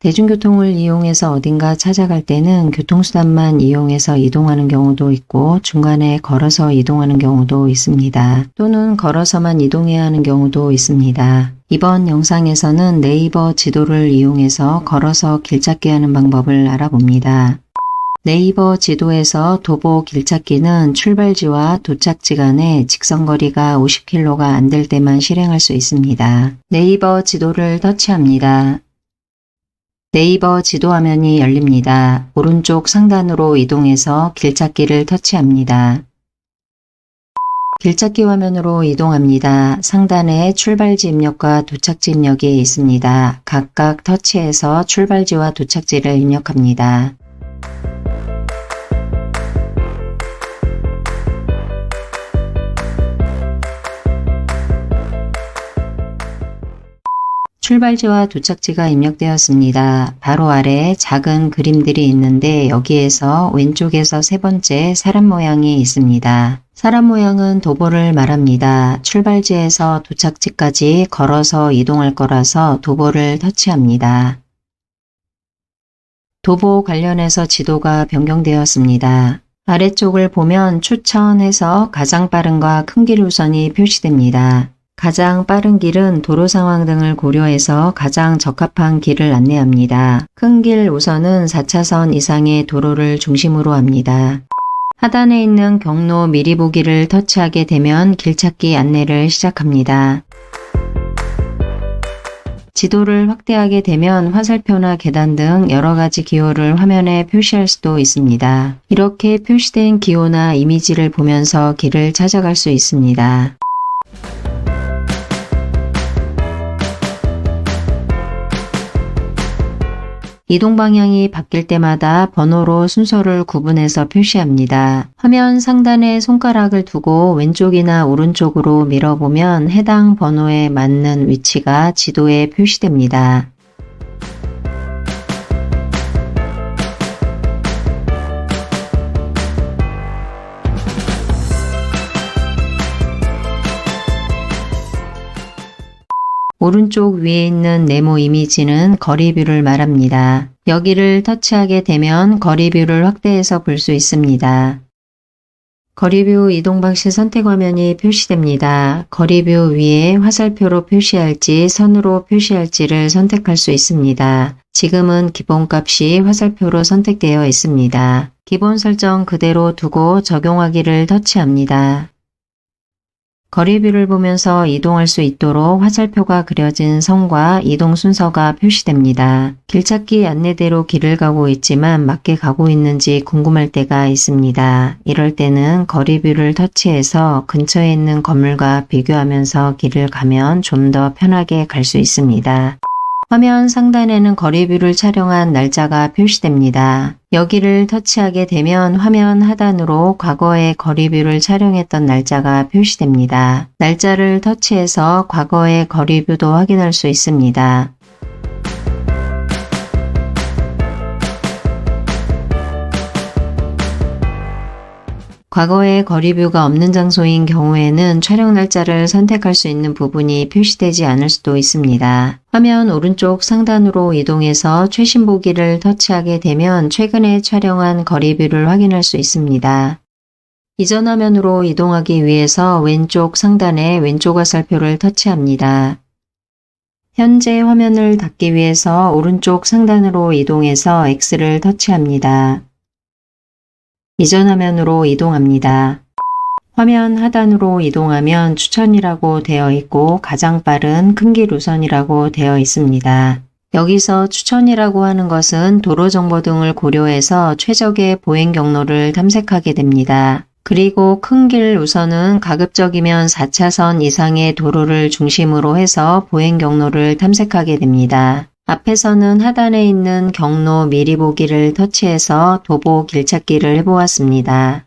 대중교통을 이용해서 어딘가 찾아갈 때는 교통수단만 이용해서 이동하는 경우도 있고 중간에 걸어서 이동하는 경우도 있습니다. 또는 걸어서만 이동해야 하는 경우도 있습니다. 이번 영상에서는 네이버 지도를 이용해서 걸어서 길 찾기 하는 방법을 알아봅니다. 네이버 지도에서 도보 길찾기는 출발지와 도착지 간의 직선거리가 50km가 안 될 때만 실행할 수 있습니다. 네이버 지도를 터치합니다. 네이버 지도 화면이 열립니다. 오른쪽 상단으로 이동해서 길찾기를 터치합니다. 길찾기 화면으로 이동합니다. 상단에 출발지 입력과 도착지 입력이 있습니다. 각각 터치해서 출발지와 도착지를 입력합니다. 출발지와 도착지가 입력되었습니다. 바로 아래 작은 그림들이 있는데 여기에서 왼쪽에서 세 번째 사람 모양이 있습니다. 사람 모양은 도보를 말합니다. 출발지에서 도착지까지 걸어서 이동할 거라서 도보를 터치합니다. 도보 관련해서 지도가 변경되었습니다. 아래쪽을 보면 추천해서 가장 빠른과 큰 길 우선이 표시됩니다. 가장 빠른 길은 도로 상황 등을 고려해서 가장 적합한 길을 안내합니다. 큰 길 우선은 4차선 이상의 도로를 중심으로 합니다. 하단에 있는 경로 미리 보기를 터치하게 되면 길찾기 안내를 시작합니다. 지도를 확대하게 되면 화살표나 계단 등 여러가지 기호를 화면에 표시할 수도 있습니다. 이렇게 표시된 기호나 이미지를 보면서 길을 찾아갈 수 있습니다. 이동 방향이 바뀔 때마다 번호로 순서를 구분해서 표시합니다. 화면 상단에 손가락을 두고 왼쪽이나 오른쪽으로 밀어보면 해당 번호에 맞는 위치가 지도에 표시됩니다. 오른쪽 위에 있는 네모 이미지는 거리뷰를 말합니다. 여기를 터치하게 되면 거리뷰를 확대해서 볼 수 있습니다. 거리뷰 이동 방식 선택 화면이 표시됩니다. 거리뷰 위에 화살표로 표시할지 선으로 표시할지를 선택할 수 있습니다. 지금은 기본값이 화살표로 선택되어 있습니다. 기본 설정 그대로 두고 적용하기를 터치합니다. 거리뷰를 보면서 이동할 수 있도록 화살표가 그려진 선과 이동 순서가 표시됩니다. 길찾기 안내대로 길을 가고 있지만 맞게 가고 있는지 궁금할 때가 있습니다. 이럴 때는 거리뷰를 터치해서 근처에 있는 건물과 비교하면서 길을 가면 좀 더 편하게 갈 수 있습니다. 화면 상단에는 거리뷰를 촬영한 날짜가 표시됩니다. 여기를 터치하게 되면 화면 하단으로 과거의 거리뷰를 촬영했던 날짜가 표시됩니다. 날짜를 터치해서 과거의 거리뷰도 확인할 수 있습니다. 과거에 거리뷰가 없는 장소인 경우에는 촬영 날짜를 선택할 수 있는 부분이 표시되지 않을 수도 있습니다. 화면 오른쪽 상단으로 이동해서 최신 보기를 터치하게 되면 최근에 촬영한 거리뷰를 확인할 수 있습니다. 이전 화면으로 이동하기 위해서 왼쪽 상단에 왼쪽 화살표를 터치합니다. 현재 화면을 닫기 위해서 오른쪽 상단으로 이동해서 X를 터치합니다. 이전 화면으로 이동합니다. 화면 하단으로 이동하면 추천이라고 되어 있고 가장 빠른 큰 길 우선이라고 되어 있습니다. 여기서 추천이라고 하는 것은 도로 정보 등을 고려해서 최적의 보행 경로를 탐색하게 됩니다. 그리고 큰 길 우선은 가급적이면 4차선 이상의 도로를 중심으로 해서 보행 경로를 탐색하게 됩니다. 앞에서는 하단에 있는 경로 미리 보기를 터치해서 도보 길찾기를 해보았습니다.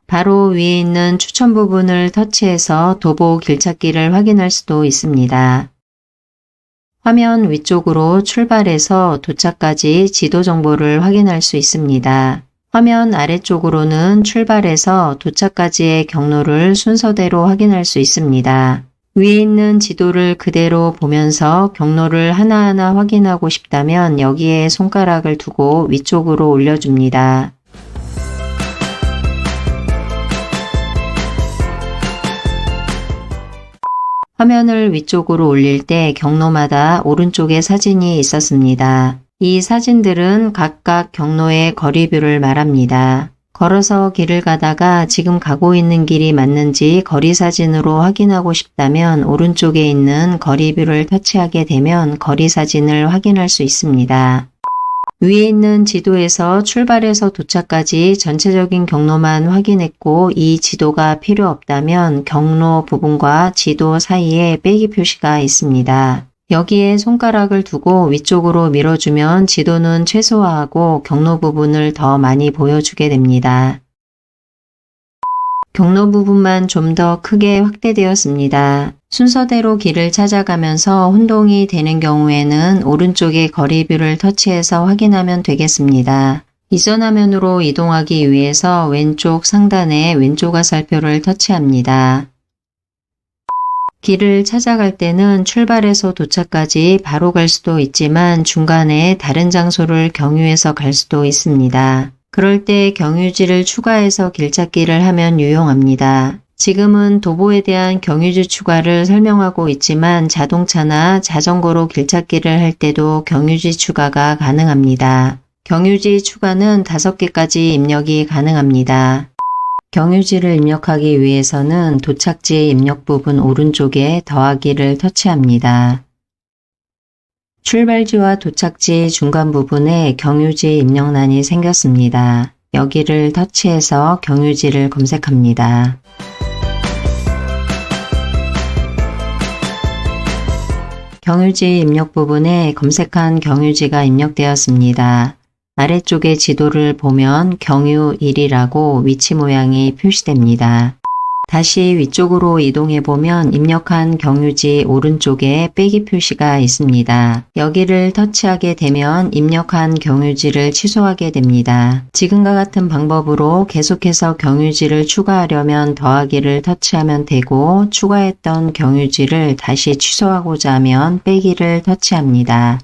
바로 위에 있는 추천 부분을 터치해서 도보 길찾기를 확인할 수도 있습니다. 화면 위쪽으로 출발해서 도착까지 지도 정보를 확인할 수 있습니다. 화면 아래쪽으로는 출발해서 도착까지의 경로를 순서대로 확인할 수 있습니다. 위에 있는 지도를 그대로 보면서 경로를 하나하나 확인하고 싶다면 여기에 손가락을 두고 위쪽으로 올려줍니다. 화면을 위쪽으로 올릴 때 경로마다 오른쪽에 사진이 있었습니다. 이 사진들은 각각 경로의 거리뷰를 말합니다. 걸어서 길을 가다가 지금 가고 있는 길이 맞는지 거리 사진으로 확인하고 싶다면 오른쪽에 있는 거리뷰를 터치하게 되면 거리 사진을 확인할 수 있습니다. 위에 있는 지도에서 출발해서 도착까지 전체적인 경로만 확인했고 이 지도가 필요 없다면 경로 부분과 지도 사이에 빼기 표시가 있습니다. 여기에 손가락을 두고 위쪽으로 밀어주면 지도는 최소화하고 경로 부분을 더 많이 보여주게 됩니다. 경로 부분만 좀 더 크게 확대되었습니다. 순서대로 길을 찾아가면서 혼동이 되는 경우에는 오른쪽에 거리뷰를 터치해서 확인하면 되겠습니다. 이전 화면으로 이동하기 위해서 왼쪽 상단에 왼쪽 화살표를 터치합니다. 길을 찾아갈 때는 출발해서 도착까지 바로 갈 수도 있지만 중간에 다른 장소를 경유해서 갈 수도 있습니다. 그럴 때 경유지를 추가해서 길찾기를 하면 유용합니다. 지금은 도보에 대한 경유지 추가를 설명하고 있지만 자동차나 자전거로 길찾기를 할 때도 경유지 추가가 가능합니다. 경유지 추가는 5개까지 입력이 가능합니다. 경유지를 입력하기 위해서는 도착지 입력 부분 오른쪽에 더하기를 터치합니다. 출발지와 도착지 중간 부분에 경유지 입력란이 생겼습니다. 여기를 터치해서 경유지를 검색합니다. 경유지 입력 부분에 검색한 경유지가 입력되었습니다. 아래쪽에 지도를 보면 경유 1이라고 위치 모양이 표시됩니다. 다시 위쪽으로 이동해 보면 입력한 경유지 오른쪽에 빼기 표시가 있습니다. 여기를 터치하게 되면 입력한 경유지를 취소하게 됩니다. 지금과 같은 방법으로 계속해서 경유지를 추가하려면 더하기를 터치하면 되고 추가했던 경유지를 다시 취소하고자 하면 빼기를 터치합니다.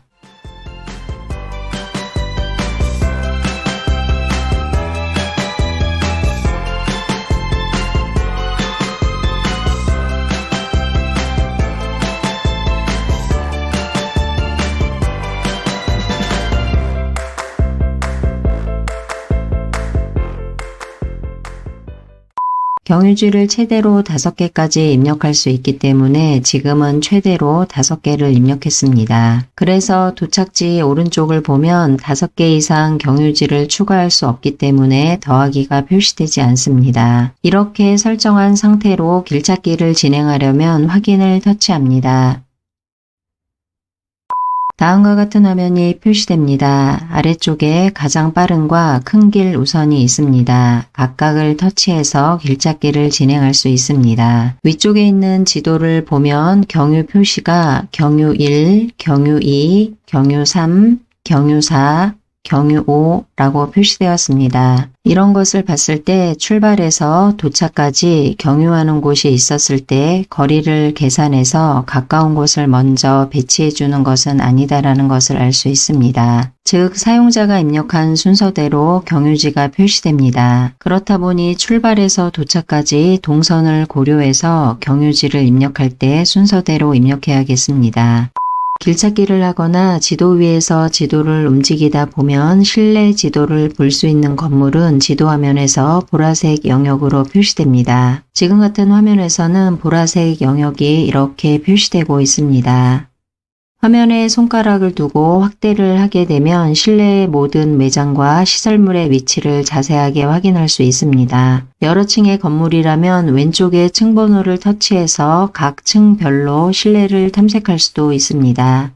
경유지를 최대로 5개까지 입력할 수 있기 때문에 지금은 최대로 5개를 입력했습니다. 그래서 도착지 오른쪽을 보면 5개 이상 경유지를 추가할 수 없기 때문에 더하기가 표시되지 않습니다. 이렇게 설정한 상태로 길찾기를 진행하려면 확인을 터치합니다. 다음과 같은 화면이 표시됩니다. 아래쪽에 가장 빠른과 큰 길 우선이 있습니다. 각각을 터치해서 길찾기를 진행할 수 있습니다. 위쪽에 있는 지도를 보면 경유 표시가 경유 1, 경유 2, 경유 3, 경유 4, 경유 5라고 표시되었습니다. 이런 것을 봤을 때 출발해서 도착까지 경유하는 곳이 있었을 때 거리를 계산해서 가까운 곳을 먼저 배치해 주는 것은 아니다라는 것을 알 수 있습니다. 즉 사용자가 입력한 순서대로 경유지가 표시됩니다. 그렇다 보니 출발해서 도착까지 동선을 고려해서 경유지를 입력할 때 순서대로 입력해야겠습니다. 길찾기를 하거나 지도 위에서 지도를 움직이다 보면 실내 지도를 볼 수 있는 건물은 지도 화면에서 보라색 영역으로 표시됩니다. 지금 같은 화면에서는 보라색 영역이 이렇게 표시되고 있습니다. 화면에 손가락을 두고 확대를 하게 되면 실내의 모든 매장과 시설물의 위치를 자세하게 확인할 수 있습니다. 여러 층의 건물이라면 왼쪽에 층번호를 터치해서 각 층별로 실내를 탐색할 수도 있습니다.